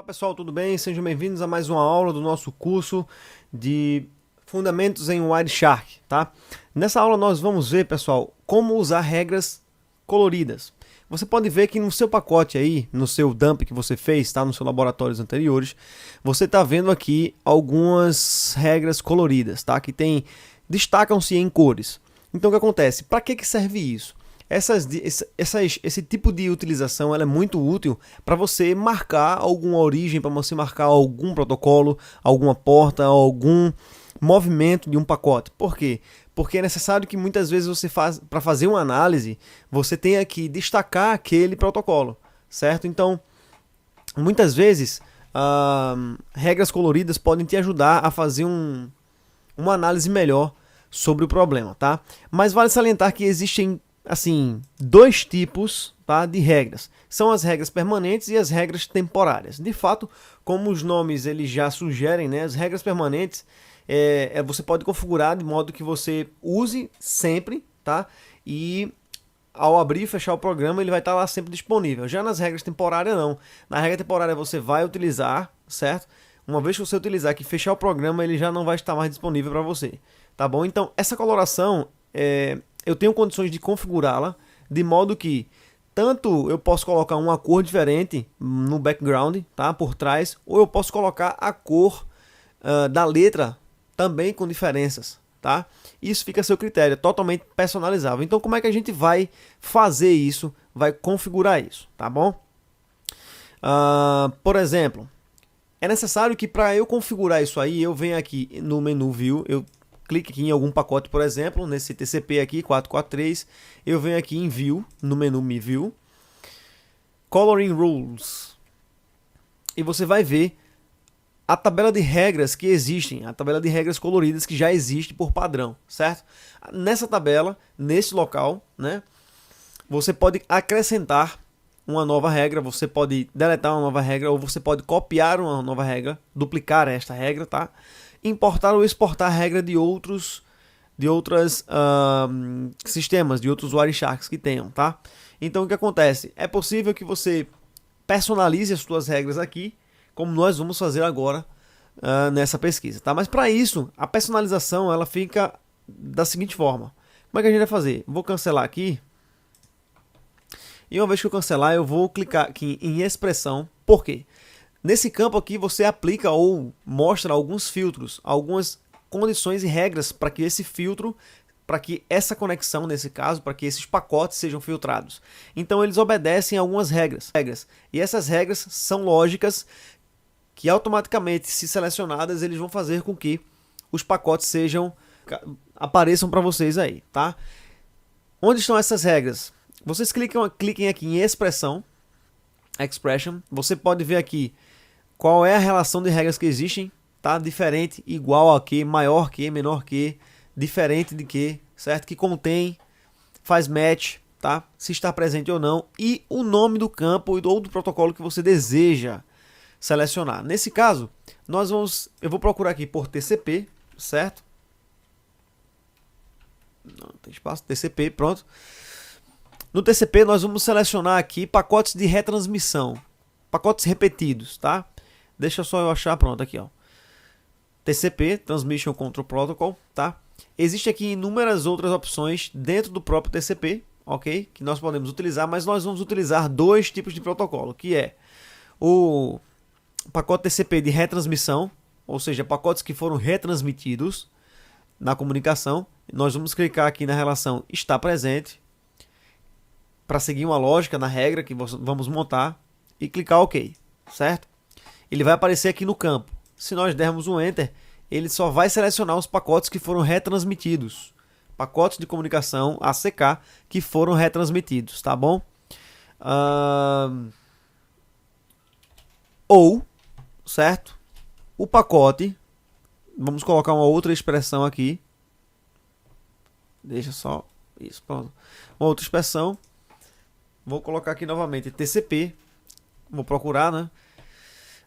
Pessoal, tudo bem? Sejam bem-vindos a mais uma aula do nosso curso de Fundamentos em Wireshark, tá? Nessa aula nós vamos ver, pessoal, como usar regras coloridas. Você pode ver que no seu pacote aí, no seu dump que você fez, tá? Nos seus laboratórios anteriores, você está vendo aqui algumas regras coloridas, tá? Que destacam-se em cores. Então o que acontece? Para que serve isso? Esse tipo de utilização ela é muito útil para você marcar alguma origem, para você marcar algum protocolo, alguma porta, algum movimento de um pacote. Por quê? Porque é necessário que muitas vezes para fazer uma análise, você tenha que destacar aquele protocolo, certo? Então, muitas vezes, regras coloridas podem te ajudar a fazer uma análise melhor sobre o problema, tá? Mas vale salientar que existem assim, dois tipos, tá, de regras. São as regras permanentes e as regras temporárias. De fato, como os nomes eles já sugerem, né, as regras permanentes você pode configurar de modo que você use sempre, tá? E ao abrir e fechar o programa, ele vai estar lá sempre disponível. Já nas regras temporárias, não. Na regra temporária você vai utilizar, certo? Uma vez que você utilizar aqui, fechar o programa, ele já não vai estar mais disponível para você, tá bom? Então, essa coloração eu tenho condições de configurá-la de modo que tanto eu posso colocar uma cor diferente no background, tá, por trás, ou eu posso colocar a cor da letra também com diferenças, tá? Isso fica a seu critério, é totalmente personalizável. Então, como é que a gente vai fazer isso, vai configurar isso, tá bom? Por exemplo, é necessário que para eu configurar isso aí, eu venho aqui no menu View, eu clique aqui em algum pacote, por exemplo, nesse TCP aqui, 443, eu venho aqui em View, no menu Me View, Coloring Rules, e você vai ver a tabela de regras que existem, a tabela de regras coloridas que já existe por padrão, certo? Nessa tabela, nesse local, né, você pode acrescentar uma nova regra, você pode deletar uma nova regra, ou você pode copiar uma nova regra, duplicar esta regra, tá? Importar ou exportar regra de outros sistemas, de outros Wiresharks que tenham, tá? Então o que acontece? É possível que você personalize as suas regras aqui, como nós vamos fazer agora nessa pesquisa, tá? Mas para isso, a personalização ela fica da seguinte forma. Como é que a gente vai fazer? Vou cancelar aqui. E uma vez que eu cancelar, eu vou clicar aqui em expressão. Por quê? Nesse campo aqui você aplica ou mostra alguns filtros, algumas condições e regras para que esse filtro, para que essa conexão nesse caso, para que esses pacotes sejam filtrados. Então eles obedecem a algumas regras. E essas regras são lógicas que automaticamente, se selecionadas, eles vão fazer com que os pacotes apareçam para vocês aí, tá? Onde estão essas regras? Vocês cliquem aqui em expressão, expression, você pode ver aqui qual é a relação de regras que existem, tá? Diferente, igual a que, maior que, menor que, diferente de que, certo? Que contém, faz match, tá? Se está presente ou não, e o nome do campo ou do protocolo que você deseja selecionar. Nesse caso, eu vou procurar aqui por TCP, certo? Não tem espaço, TCP, pronto. No TCP nós vamos selecionar aqui pacotes de retransmissão, pacotes repetidos, tá? Deixa só eu achar, pronto, aqui ó. TCP, Transmission Control Protocol, tá? Existe aqui inúmeras outras opções dentro do próprio TCP, ok? Que nós podemos utilizar, mas nós vamos utilizar dois tipos de protocolo, que é o pacote TCP de retransmissão, ou seja, pacotes que foram retransmitidos na comunicação. Nós vamos clicar aqui na relação está presente, para seguir uma lógica na regra que vamos montar e clicar OK, certo? Ele vai aparecer aqui no campo. Se nós dermos um Enter, ele só vai selecionar os pacotes que foram retransmitidos. Pacotes de comunicação ACK que foram retransmitidos, tá bom? Ou, certo? O pacote, vamos colocar uma outra expressão aqui. Deixa só, isso, pronto. Uma outra expressão. Vou colocar aqui novamente TCP. Vou procurar, né?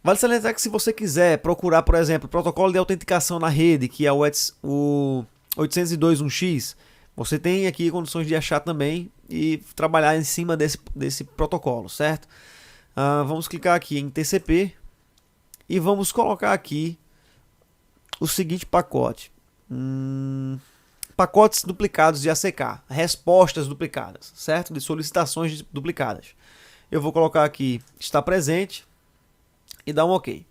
Vale salientar que se você quiser procurar, por exemplo, protocolo de autenticação na rede, que é o 802.1x, você tem aqui condições de achar também e trabalhar em cima desse protocolo, certo? Vamos clicar aqui em TCP, e vamos colocar aqui o seguinte pacote. Pacotes duplicados de ACK, respostas duplicadas, certo? De solicitações duplicadas. Eu vou colocar aqui está presente e dar um OK.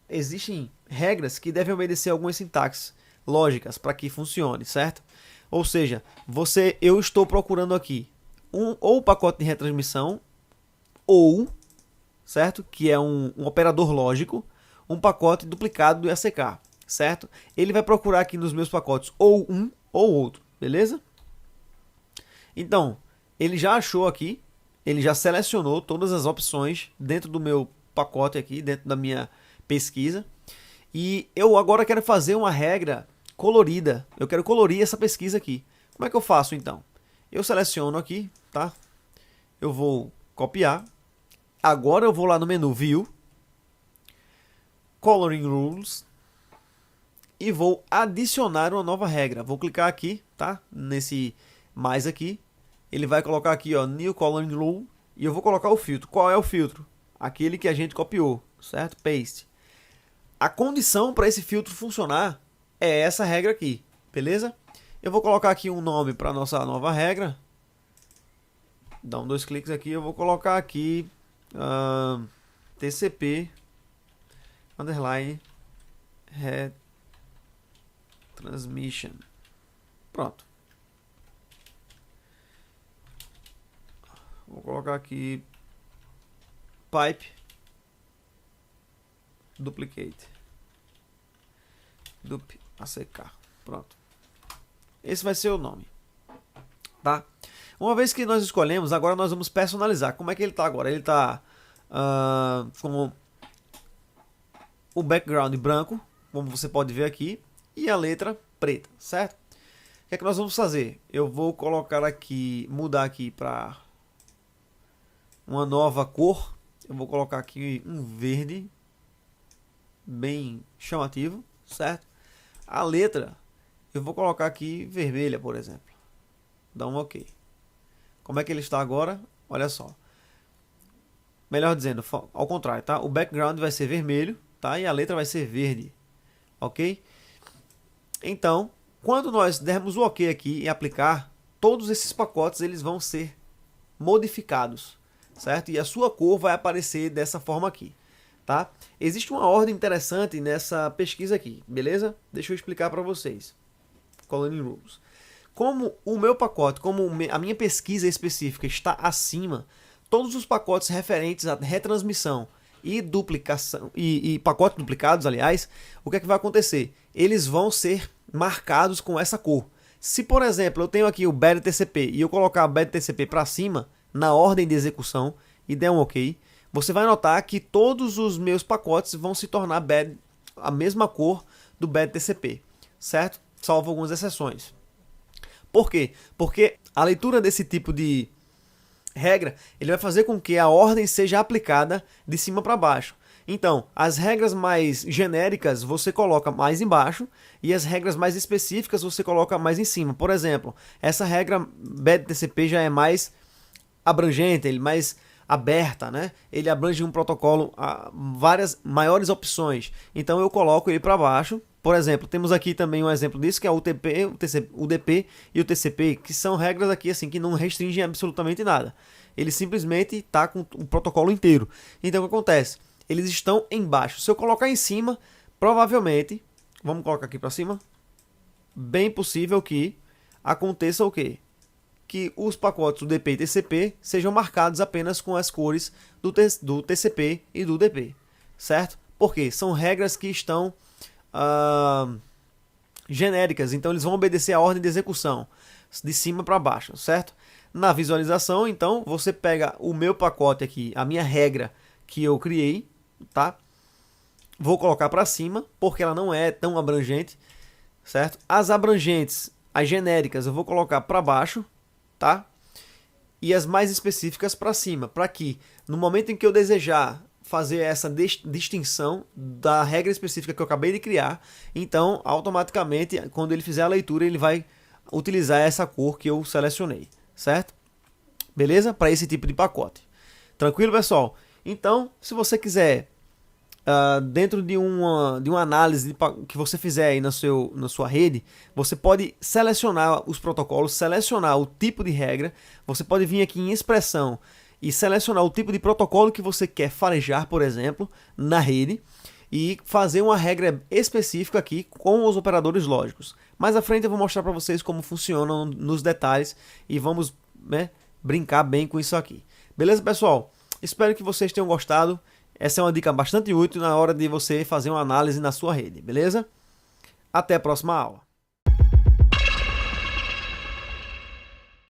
Existem regras que devem obedecer algumas sintaxes lógicas para que funcione, certo? Ou seja, eu estou procurando aqui ou pacote de retransmissão ou, certo? Que é um operador lógico, um pacote duplicado do ACK, certo? Ele vai procurar aqui nos meus pacotes ou um ou outro, beleza? Então, ele já achou aqui, ele já selecionou todas as opções dentro do meu pacote aqui, dentro da minha pesquisa. E eu agora quero fazer uma regra colorida. Eu quero colorir essa pesquisa aqui. Como é que eu faço então? Eu seleciono aqui, tá? Eu vou copiar. Agora eu vou lá no menu View, Coloring Rules, e vou adicionar uma nova regra. Vou clicar aqui, tá? Nesse mais aqui. Ele vai colocar aqui, ó, New Coloring Rule, e eu vou colocar o filtro. Qual é o filtro? Aquele que a gente copiou, certo? Paste. A condição para esse filtro funcionar é essa regra aqui, beleza? Eu vou colocar aqui um nome para nossa nova regra. Dá dois cliques aqui, eu vou colocar aqui TCP underline retransmission. Pronto. Vou colocar aqui pipe duplicate dup ACK. Pronto. Esse vai ser o nome, tá? Uma vez que nós escolhemos, agora nós vamos personalizar. Como é que ele está agora? Ele está com o background branco, como você pode ver aqui, e a letra preta, certo? O que é que nós vamos fazer? Eu vou colocar aqui, mudar aqui para uma nova cor. Eu vou colocar aqui um verde bem chamativo, certo? A letra eu vou colocar aqui vermelha, por exemplo. Dá um OK. Como é que ele está agora? Olha só. Melhor dizendo, ao contrário, tá? O background vai ser vermelho, tá? E a letra vai ser verde. OK? Então, quando nós dermos o OK aqui e aplicar, todos esses pacotes eles vão ser modificados, certo? E a sua cor vai aparecer dessa forma aqui, tá? Existe uma ordem interessante nessa pesquisa aqui, beleza? Deixa eu explicar para vocês. Coloring Rules. Como o meu pacote, como a minha pesquisa específica está acima, todos os pacotes referentes à retransmissão e duplicação e pacotes duplicados, aliás, o que é que vai acontecer? Eles vão ser marcados com essa cor. Se, por exemplo, eu tenho aqui o BadTCP e eu colocar o BadTCP para cima na ordem de execução e der um OK, você vai notar que todos os meus pacotes vão se tornar a mesma cor do BadTCP, certo? Salvo algumas exceções. Por quê? Porque a leitura desse tipo de regra, ele vai fazer com que a ordem seja aplicada de cima para baixo. Então, as regras mais genéricas você coloca mais embaixo e as regras mais específicas você coloca mais em cima. Por exemplo, essa regra BadTCP já é mais abrangente, ele mais aberta, né? Ele abrange um protocolo a várias maiores opções. Então eu coloco ele para baixo. Por exemplo, temos aqui também um exemplo disso, que é o UTP, o UDP e o TCP, que são regras aqui assim que não restringem absolutamente nada. Ele simplesmente está com o protocolo inteiro. Então o que acontece? Eles estão embaixo. Se eu colocar em cima, provavelmente, vamos colocar aqui para cima, bem possível que aconteça o quê? Que os pacotes UDP e TCP sejam marcados apenas com as cores do TCP e do UDP, certo? Porque são regras que estão genéricas, então eles vão obedecer a ordem de execução de cima para baixo, certo? Na visualização, então, você pega o meu pacote aqui, a minha regra que eu criei, tá? Vou colocar para cima, porque ela não é tão abrangente, certo? As abrangentes, as genéricas, eu vou colocar para baixo, tá? E as mais específicas para cima, para que no momento em que eu desejar fazer essa distinção da regra específica que eu acabei de criar, então automaticamente quando ele fizer a leitura ele vai utilizar essa cor que eu selecionei, certo? Beleza? Para esse tipo de pacote. Tranquilo, pessoal? Então, se você quiser dentro de uma análise que você fizer aí na sua rede, você pode selecionar os protocolos, selecionar o tipo de regra, você pode vir aqui em expressão e selecionar o tipo de protocolo que você quer farejar, por exemplo, na rede, e fazer uma regra específica aqui com os operadores lógicos. Mais à frente eu vou mostrar para vocês como funcionam nos detalhes e vamos, né, brincar bem com isso aqui. Beleza, pessoal? Espero que vocês tenham gostado. Essa é uma dica bastante útil na hora de você fazer uma análise na sua rede, beleza? Até a próxima aula.